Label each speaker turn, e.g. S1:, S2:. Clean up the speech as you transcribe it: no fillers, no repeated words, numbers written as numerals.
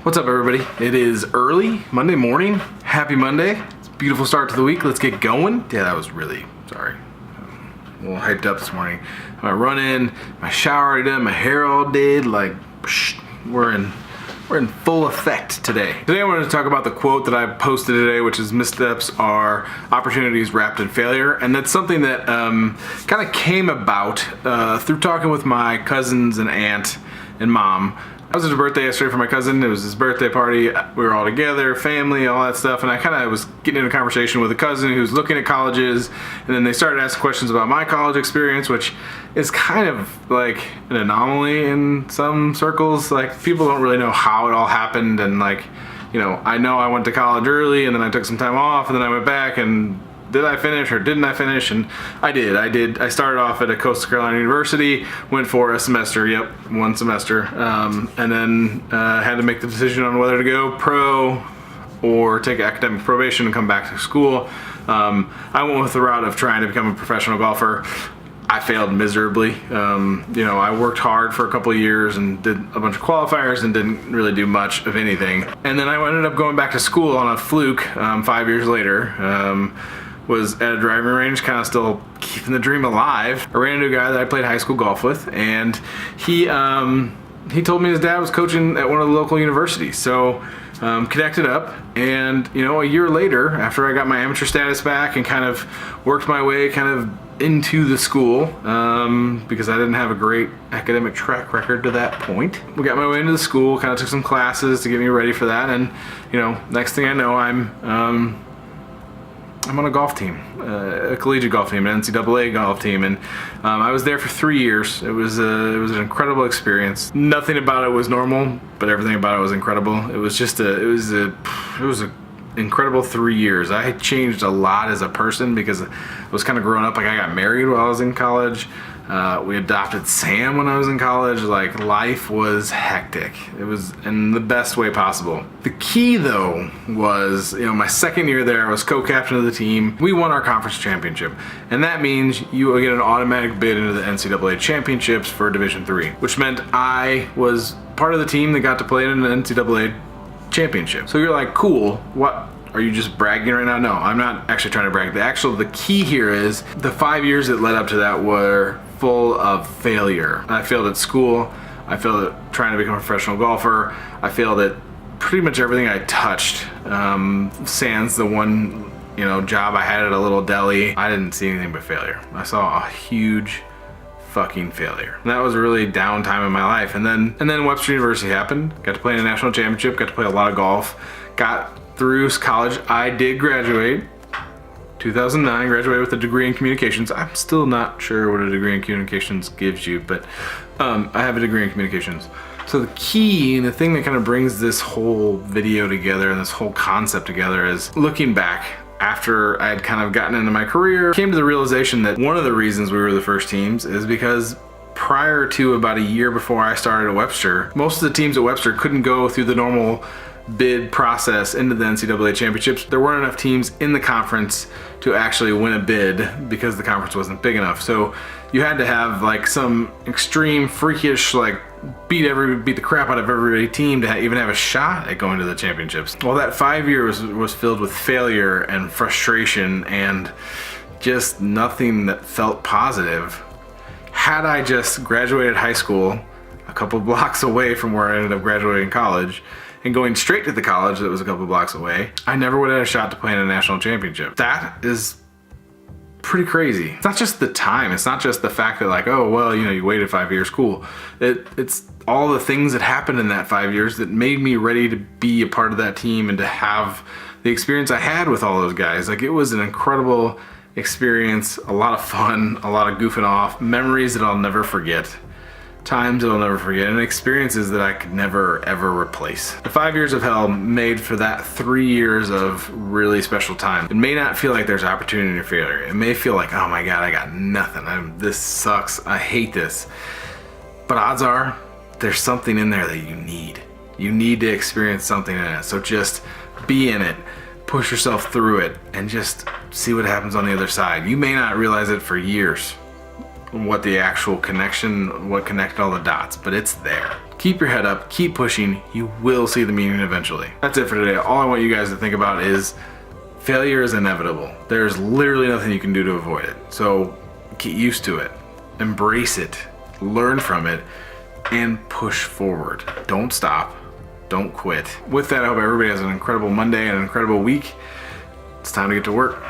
S1: What's up, everybody? It is early Monday morning. Happy Monday. It's a beautiful start to the week. Let's get going. Yeah, that was really, sorry. A little hyped up this morning. My run in, my shower already done, my hair all did. Like, we're in full effect today. Today I wanted to talk about the quote that I posted today, which is missteps are opportunities wrapped in failure. And that's something that kind of came about through talking with my cousins and aunt and mom. I was at a birthday yesterday for my cousin. It was his birthday party. We were all together, family, all that stuff. And I kind of was getting in a conversation with a cousin who's looking at colleges. And then they started asking questions about my college experience, which is kind of like an anomaly in some circles. Like, people don't really know how it all happened. And like, you know I went to college early and then I took some time off and then I went back and did I finish or didn't I finish? And I did. I started off at a Coastal Carolina University, went for a semester, one semester, and then had to make the decision on whether to go pro or take academic probation and come back to school. I went with the route of trying to become a professional golfer. I failed miserably. I worked hard for a couple of years and did a bunch of qualifiers and didn't really do much of anything. And then I ended up going back to school on a fluke 5 years later. Was at a driving range, kind of still keeping the dream alive. I ran into a guy that I played high school golf with, and he told me his dad was coaching at one of the local universities. So connected up, and a year later, after I got my amateur status back and kind of worked my way kind of into the school, because I didn't have a great academic track record to that point. We got my way into the school, kind of took some classes to get me ready for that, and next thing I know, I'm on a golf team, a collegiate golf team, an NCAA golf team, and I was there for 3 years. It was an incredible experience. Nothing about it was normal, but everything about it was incredible. It was an incredible 3 years. I had changed a lot as a person because I was kind of growing up. Like, I got married while I was in college. We adopted Sam when I was in college. Like, life was hectic. It was in the best way possible. The key, though, was, my second year there, I was co-captain of the team. We won our conference championship. And that means you get an automatic bid into the NCAA championships for Division III, which meant I was part of the team that got to play in an NCAA championship. So you're like, cool, what? Are you just bragging right now? No, I'm not actually trying to brag. The key here is the 5 years that led up to that were full of failure. I failed at school. I failed at trying to become a professional golfer. I failed at pretty much everything I touched. Sans the one, job I had at a little deli. I didn't see anything but failure. I saw a huge fucking failure. And that was a really down time in my life. And then Webster University happened. Got to play in a national championship. Got to play a lot of golf. Got through college. I did graduate. 2009, graduated with a degree in communications. I'm still not sure what a degree in communications gives you, but I have a degree in communications. So the key and the thing that kind of brings this whole video together and this whole concept together is looking back after I had kind of gotten into my career, came to the realization that one of the reasons we were the first teams is because prior to about a year before I started at Webster, most of the teams at Webster couldn't go through the normal bid process into the NCAA championships. There weren't enough teams in the conference to actually win a bid because the conference wasn't big enough. So you had to have like some extreme freakish, like beat the crap out of every team to even have a shot at going to the championships. Well, that 5 years was filled with failure and frustration and just nothing that felt positive. Had I just graduated high school a couple blocks away from where I ended up graduating college and going straight to the college that was a couple blocks away, I never would have had a shot to play in a national championship. That is pretty crazy. It's not just the time. It's not just the fact that like, oh, well, you waited 5 years, cool. It's all the things that happened in that 5 years that made me ready to be a part of that team and to have the experience I had with all those guys. Like, it was an incredible experience, a lot of fun, a lot of goofing off, memories that I'll never forget. Times that I'll never forget, and experiences that I could never ever replace. The 5 years of hell made for that 3 years of really special time. It may not feel like there's opportunity or failure. It may feel like, oh my God, I got nothing. This sucks. I hate this. But odds are, there's something in there that you need. You need to experience something in it. So just be in it. Push yourself through it and just see what happens on the other side. You may not realize it for years. what the actual connection, what connected all the dots, but it's there. Keep your head up, keep pushing, you will see the meaning eventually. That's it for today. All I want you guys to think about is failure is inevitable. There's literally nothing you can do to avoid it. So get used to it, embrace it, learn from it, and push forward. Don't stop, don't quit. With that, I hope everybody has an incredible Monday and an incredible week. It's time to get to work.